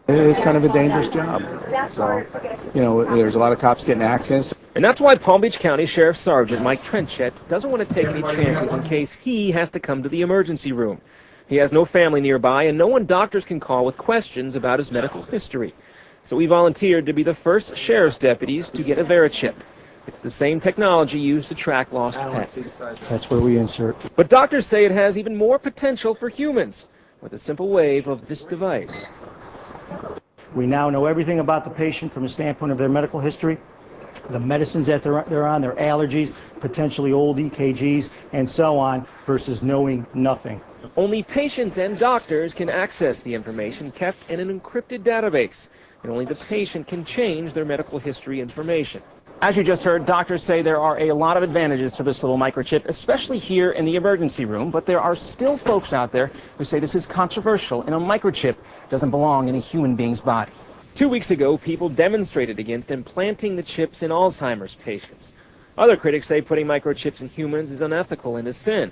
It is kind of a dangerous job. So, there's a lot of cops getting accidents. And that's why Palm Beach County Sheriff Sergeant Mike Trenchett doesn't want to take any chances in case he has to come to the emergency room. He has no family nearby and no one doctors can call with questions about his medical history. So he volunteered to be the first sheriff's deputies to get a VeriChip. It's the same technology used to track lost pets. That's where we insert. But doctors say it has even more potential for humans with a simple wave of this device. We now know everything about the patient from a standpoint of their medical history, the medicines that they're on, their allergies, potentially old EKGs, and so on, versus knowing nothing. Only patients and doctors can access the information kept in an encrypted database, and only the patient can change their medical history information. As you just heard, doctors say there are a lot of advantages to this little microchip, especially here in the emergency room, but there are still folks out there who say this is controversial and a microchip doesn't belong in a human being's body. 2 weeks ago, people demonstrated against implanting the chips in Alzheimer's patients. Other critics say putting microchips in humans is unethical and a sin.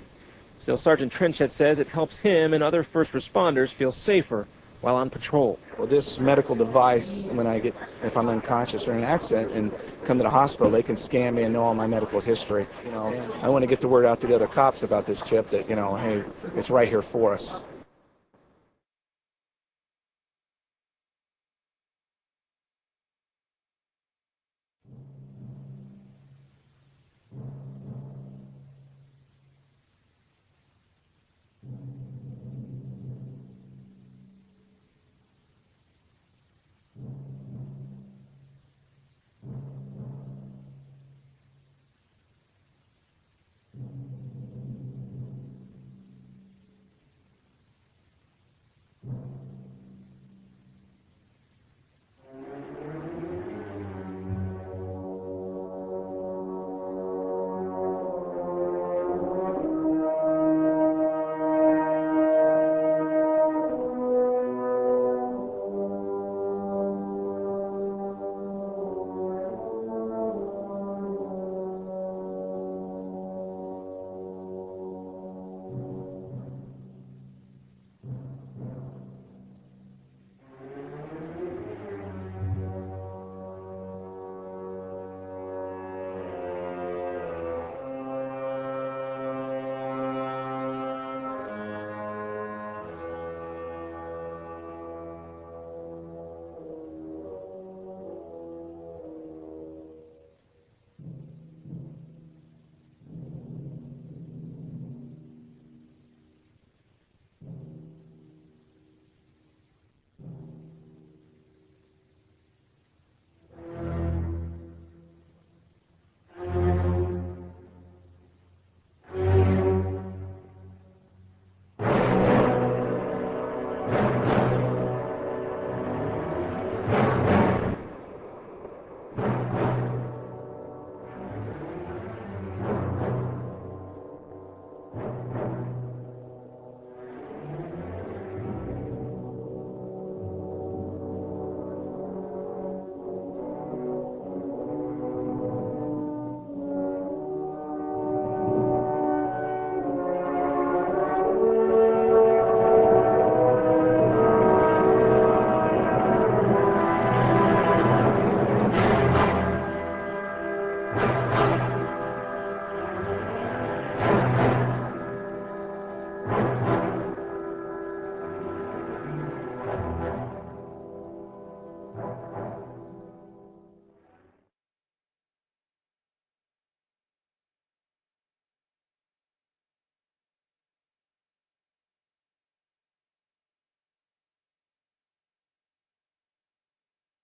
Still, Sergeant Trenchett says it helps him and other first responders feel safer while on patrol. Well, this medical device, if I'm unconscious or in an accident and come to the hospital, they can scan me and know all my medical history. I want to get the word out to the other cops about this chip that, hey, it's right here for us.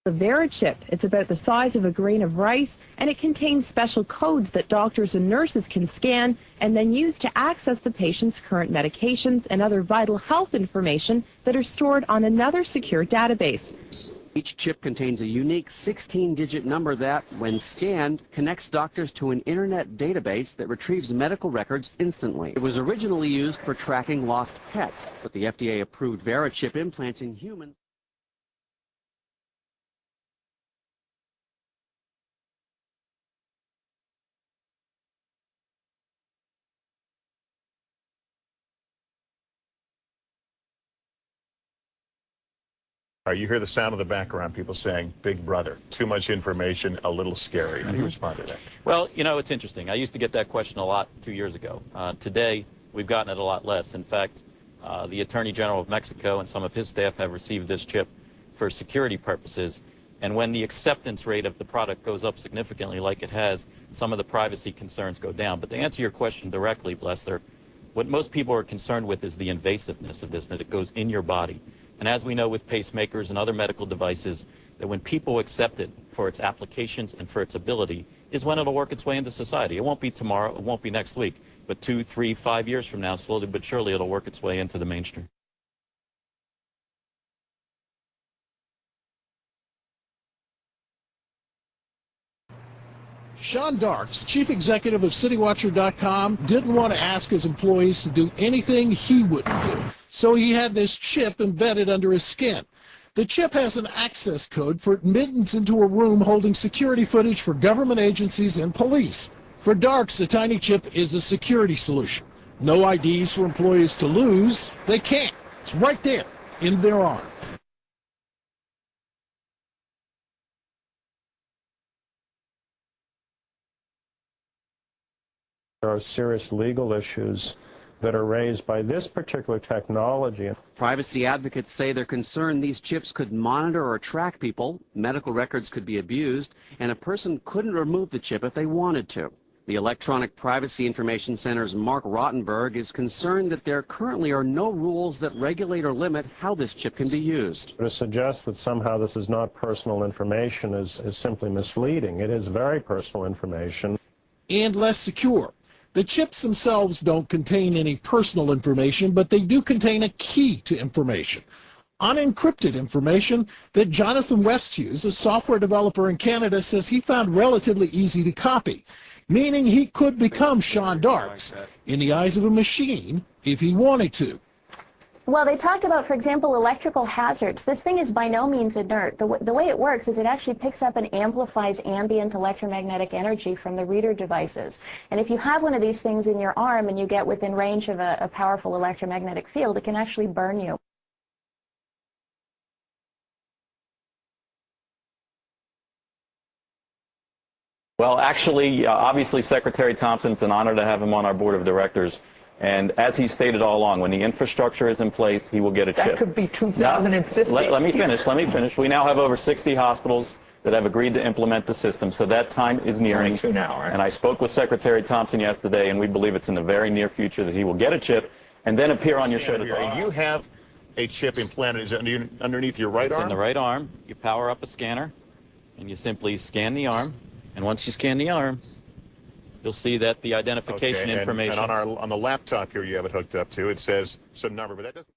The VeriChip. It's about the size of a grain of rice, and it contains special codes that doctors and nurses can scan and then use to access the patient's current medications and other vital health information that are stored on another secure database. Each chip contains a unique 16-digit number that, when scanned, connects doctors to an internet database that retrieves medical records instantly. It was originally used for tracking lost pets, but the FDA-approved VeriChip implants in humans. All right, you hear the sound of the background, people saying, Big Brother, too much information, a little scary. How do you respond to that? Well, you know, it's interesting. I used to get that question a lot 2 years ago. Today, we've gotten it a lot less. In fact, the Attorney General of Mexico and some of his staff have received this chip for security purposes. And when the acceptance rate of the product goes up significantly like it has, some of the privacy concerns go down. But to answer your question directly, Lester, what most people are concerned with is the invasiveness of this, that it goes in your body. And as we know with pacemakers and other medical devices, that when people accept it for its applications and for its ability is when it'll work its way into society. It won't be tomorrow, it won't be next week, but 2, 3, 5 years from now, slowly but surely, it'll work its way into the mainstream. Sean Darks, chief executive of CityWatcher.com, didn't want to ask his employees to do anything he wouldn't do. So he had this chip embedded under his skin. The chip has an access code for admittance into a room holding security footage for government agencies and police. For Darks, the tiny chip is a security solution. No IDs for employees to lose. They can't. It's right there in their arm. There are serious legal issues that are raised by this particular technology. Privacy advocates say they're concerned these chips could monitor or track people, medical records could be abused, and a person couldn't remove the chip if they wanted to. The Electronic Privacy Information Center's Mark Rottenberg is concerned that there currently are no rules that regulate or limit how this chip can be used. To suggest that somehow this is not personal information is simply misleading. It is very personal information. And less secure. The chips themselves don't contain any personal information, but they do contain a key to information. Unencrypted information that Jonathan Westhughes, a software developer in Canada, says he found relatively easy to copy, meaning he could become Sean Darks in the eyes of a machine if he wanted to. Well, they talked about, for example, electrical hazards. This thing is by no means inert. The way it works is it actually picks up and amplifies ambient electromagnetic energy from the reader devices. And if you have one of these things in your arm and you get within range of a powerful electromagnetic field, it can actually burn you. Well, actually, obviously, Secretary Thompson, it's an honor to have him on our board of directors. And as he stated all along, when the infrastructure is in place, he will get a chip. That could be 2050. Let me finish. We now have over 60 hospitals that have agreed to implement the system, so that time is nearing. Now, right? And I spoke with Secretary Thompson yesterday, and we believe it's in the very near future that he will get a chip and then appear on your show today. And you have a chip implanted. Is it underneath your right arm? It's in the right arm. You power up a scanner, and you simply scan the arm. And once you scan the arm, you'll see that the identification information. And on the laptop here you have it hooked up to, it says some number, but that doesn't.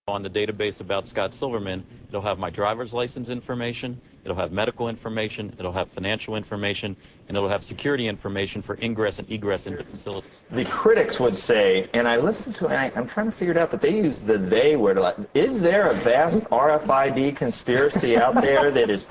On the database about Scott Silverman, it'll have my driver's license information, it'll have medical information, it'll have financial information, and it'll have security information for ingress and egress into facilities. The critics would say, and I listened to it, and I'm trying to figure it out, but they use the "they" word a lot. Is there a vast RFID conspiracy out there that is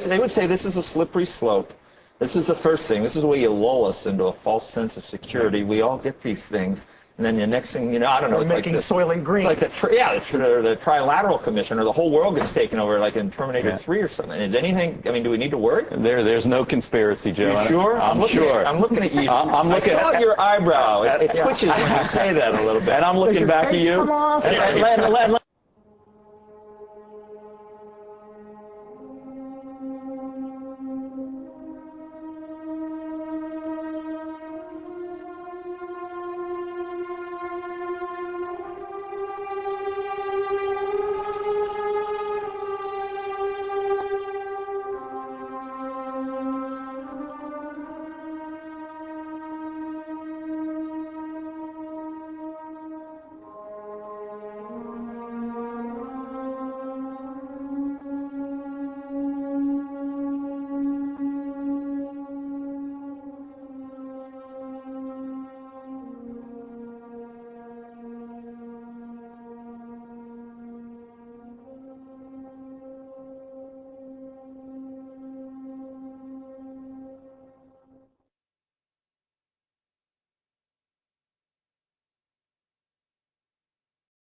they would say this is a slippery slope. This is the first thing. This is where you lull us into a false sense of security. We all get these things. And then the next thing you know, I don't know. It's making like Soylent Green. Like the Trilateral Commission, or the whole world gets taken over, like in Terminator 3 or something. Is anything? I mean, do we need to worry? There's no conspiracy, Joe. You sure? I'm sure. I'm looking at you. I'm looking at your eyebrow. It twitches when you say that a little bit. And I'm looking back at you. Come off.